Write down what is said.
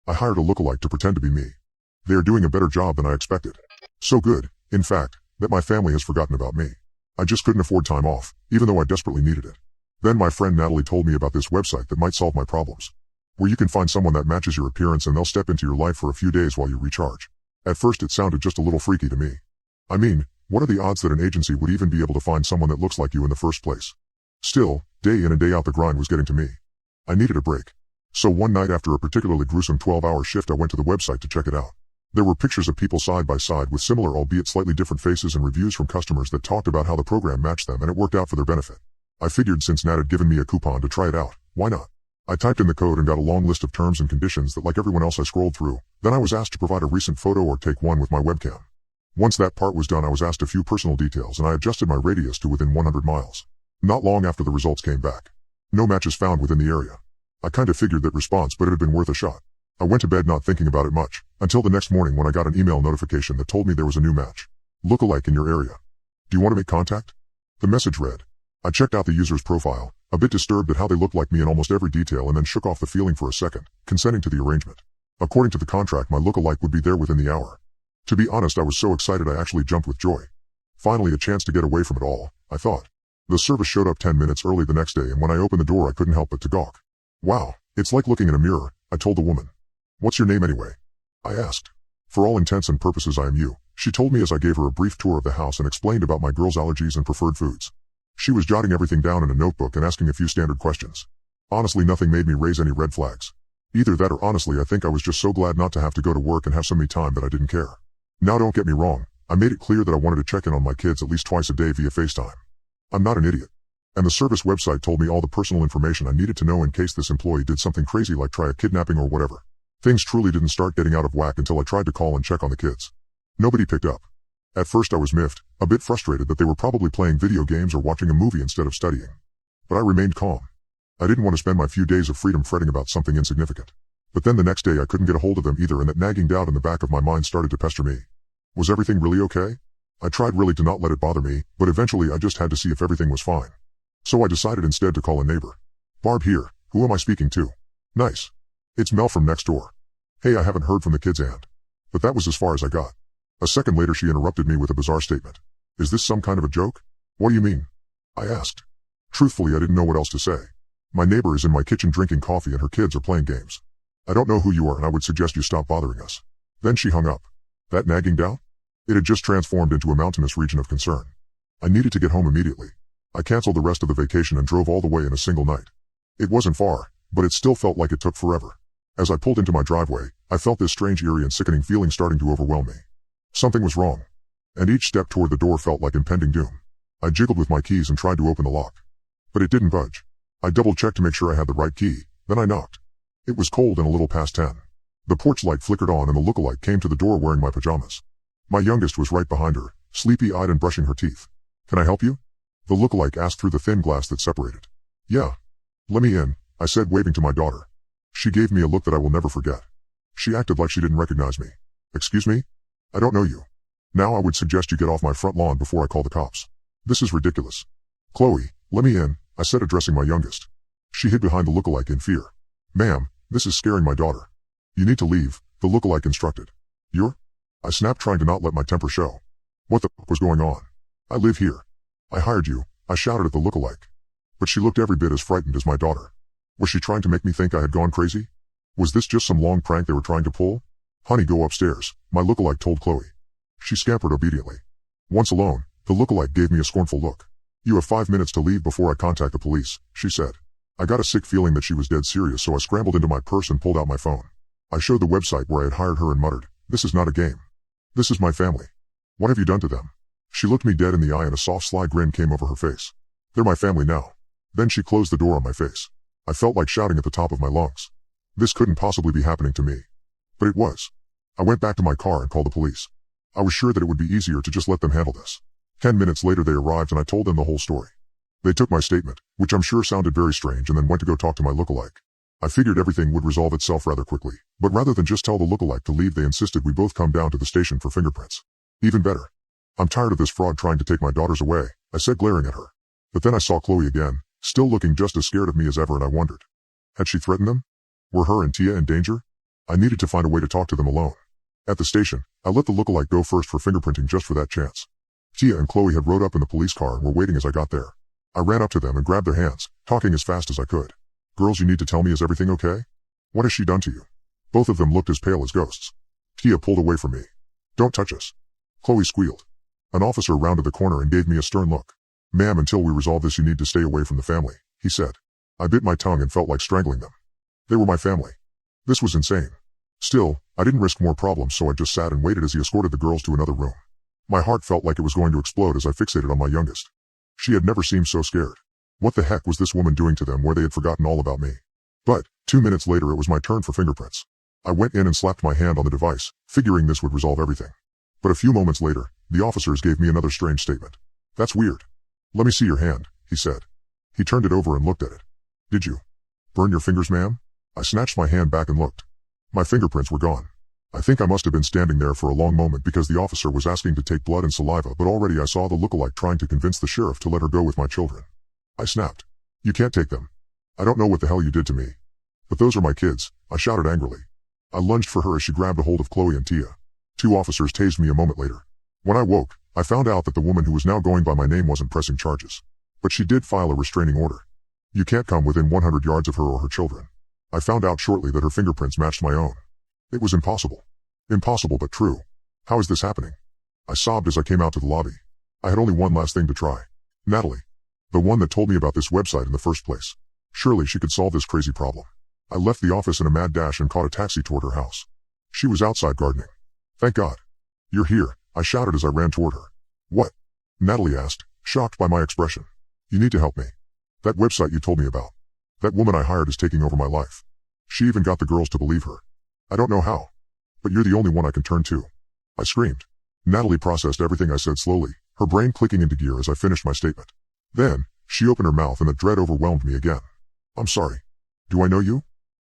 I hired a lookalike to pretend to be me. They are doing a better job than I expected. So good, in fact, that my family has forgotten about me. I just couldn't afford time off, even though I desperately needed it. Then my friend Natalie told me about this website that might solve my problems, where you can find someone that matches your appearance and they'll step into your life for a few days while you recharge. At first it sounded just a little freaky to me. I mean, what are the odds that an agency would even be able to find someone that looks like you in the first place? Still, day in and day out the grind was getting to me. I needed a break. So one night after a particularly gruesome 12-hour shift I went to the website to check it out. There were pictures of people side by side with similar albeit slightly different faces and reviews from customers that talked about how the program matched them and it worked out for their benefit. I figured since Nat had given me a coupon to try it out, why not? I typed in the code and got a long list of terms and conditions that like everyone else I scrolled through. Then I was asked to provide a recent photo or take one with my webcam. Once that part was done I was asked a few personal details and I adjusted my radius to within 100 miles. Not long after the results came back. No matches found within the area. I kinda figured that response, but it had been worth a shot. I went to bed not thinking about it much, until the next morning when I got an email notification that told me there was a new match. Lookalike in your area. Do you want to make contact? The message read. I checked out the user's profile, a bit disturbed at how they looked like me in almost every detail and then shook off the feeling for a second, consenting to the arrangement. According to the contract my lookalike would be there within the hour. To be honest I was so excited I actually jumped with joy. Finally a chance to get away from it all, I thought. The service showed up 10 minutes early the next day and when I opened the door I couldn't help but to gawk. Wow, it's like looking in a mirror, I told the woman. What's your name anyway? I asked. For all intents and purposes I am you, she told me as I gave her a brief tour of the house and explained about my girl's allergies and preferred foods. She was jotting everything down in a notebook and asking a few standard questions. Honestly nothing made me raise any red flags. Either that or honestly I think I was just so glad not to have to go to work and have some me time that I didn't care. Now don't get me wrong, I made it clear that I wanted to check in on my kids at least twice a day via FaceTime. I'm not an idiot. And the service website told me all the personal information I needed to know in case this employee did something crazy like try a kidnapping or whatever. Things truly didn't start getting out of whack until I tried to call and check on the kids. Nobody picked up. At first I was miffed, a bit frustrated that they were probably playing video games or watching a movie instead of studying. But I remained calm. I didn't want to spend my few days of freedom fretting about something insignificant. But then the next day I couldn't get a hold of them either and that nagging doubt in the back of my mind started to pester me. Was everything really okay? I tried really to not let it bother me, but eventually I just had to see if everything was fine. So I decided instead to call a neighbor. Barb here, who am I speaking to? Nice. It's Mel from next door. Hey, I haven't heard from the kids and. But that was as far as I got. A second later she interrupted me with a bizarre statement. Is this some kind of a joke? What do you mean? I asked. Truthfully I didn't know what else to say. My neighbor is in my kitchen drinking coffee and her kids are playing games. I don't know who you are and I would suggest you stop bothering us. Then she hung up. That nagging doubt? It had just transformed into a mountainous region of concern. I needed to get home immediately. I canceled the rest of the vacation and drove all the way in a single night. It wasn't far, but it still felt like it took forever. As I pulled into my driveway, I felt this strange eerie and sickening feeling starting to overwhelm me. Something was wrong. And each step toward the door felt like impending doom. I jiggled with my keys and tried to open the lock. But it didn't budge. I double-checked to make sure I had the right key, then I knocked. It was cold and a little past 10. The porch light flickered on and the lookalike came to the door wearing my pajamas. My youngest was right behind her, sleepy-eyed and brushing her teeth. Can I help you? The lookalike asked through the thin glass that separated. Yeah. Let me in, I said waving to my daughter. She gave me a look that I will never forget. She acted like she didn't recognize me. Excuse me? I don't know you. Now I would suggest you get off my front lawn before I call the cops. This is ridiculous. Chloe, let me in, I said addressing my youngest. She hid behind the lookalike in fear. Ma'am, this is scaring my daughter. You need to leave, the lookalike instructed. You're? I snapped trying to not let my temper show. What the f was going on? I live here. I hired you, I shouted at the lookalike. But she looked every bit as frightened as my daughter. Was she trying to make me think I had gone crazy? Was this just some long prank they were trying to pull? Honey, go upstairs, my lookalike told Chloe. She scampered obediently. Once alone, the lookalike gave me a scornful look. You have 5 minutes to leave before I contact the police, she said. I got a sick feeling that she was dead serious, so I scrambled into my purse and pulled out my phone. I showed the website where I had hired her and muttered, this is not a game. This is my family. What have you done to them? She looked me dead in the eye and a soft sly grin came over her face. They're my family now. Then she closed the door on my face. I felt like shouting at the top of my lungs. This couldn't possibly be happening to me. But it was. I went back to my car and called the police. I was sure that it would be easier to just let them handle this. 10 minutes later they arrived and I told them the whole story. They took my statement, which I'm sure sounded very strange, and then went to go talk to my lookalike. I figured everything would resolve itself rather quickly, but rather than just tell the lookalike to leave they insisted we both come down to the station for fingerprints. Even better. I'm tired of this fraud trying to take my daughters away, I said glaring at her. But then I saw Chloe again, still looking just as scared of me as ever, and I wondered. Had she threatened them? Were her and Tia in danger? I needed to find a way to talk to them alone. At the station, I let the lookalike go first for fingerprinting just for that chance. Tia and Chloe had rode up in the police car and were waiting as I got there. I ran up to them and grabbed their hands, talking as fast as I could. Girls, you need to tell me, is everything okay? What has she done to you? Both of them looked as pale as ghosts. Tia pulled away from me. Don't touch us. Chloe squealed. An officer rounded the corner and gave me a stern look. Ma'am, until we resolve this you need to stay away from the family, he said. I bit my tongue and felt like strangling them. They were my family. This was insane. Still, I didn't risk more problems, so I just sat and waited as he escorted the girls to another room. My heart felt like it was going to explode as I fixated on my youngest. She had never seemed so scared. What the heck was this woman doing to them where they had forgotten all about me? But 2 minutes later it was my turn for fingerprints. I went in and slapped my hand on the device, figuring this would resolve everything. But a few moments later, the officers gave me another strange statement. That's weird. Let me see your hand, he said. He turned it over and looked at it. Did you burn your fingers, ma'am? I snatched my hand back and looked. My fingerprints were gone. I think I must have been standing there for a long moment because the officer was asking to take blood and saliva, but already I saw the lookalike trying to convince the sheriff to let her go with my children. I snapped. You can't take them. I don't know what the hell you did to me. But those are my kids, I shouted angrily. I lunged for her as she grabbed a hold of Chloe and Tia. 2 officers tased me a moment later. When I woke, I found out that the woman who was now going by my name wasn't pressing charges. But she did file a restraining order. You can't come within 100 yards of her or her children. I found out shortly that her fingerprints matched my own. It was impossible. Impossible but true. How is this happening? I sobbed as I came out to the lobby. I had only one last thing to try. Natalie. The one that told me about this website in the first place. Surely she could solve this crazy problem. I left the office in a mad dash and caught a taxi toward her house. She was outside gardening. Thank God. You're here, I shouted as I ran toward her. What? Natalie asked, shocked by my expression. You need to help me. That website you told me about. That woman I hired is taking over my life. She even got the girls to believe her. I don't know how. But you're the only one I can turn to. I screamed. Natalie processed everything I said slowly, her brain clicking into gear as I finished my statement. Then, she opened her mouth and the dread overwhelmed me again. I'm sorry. Do I know you?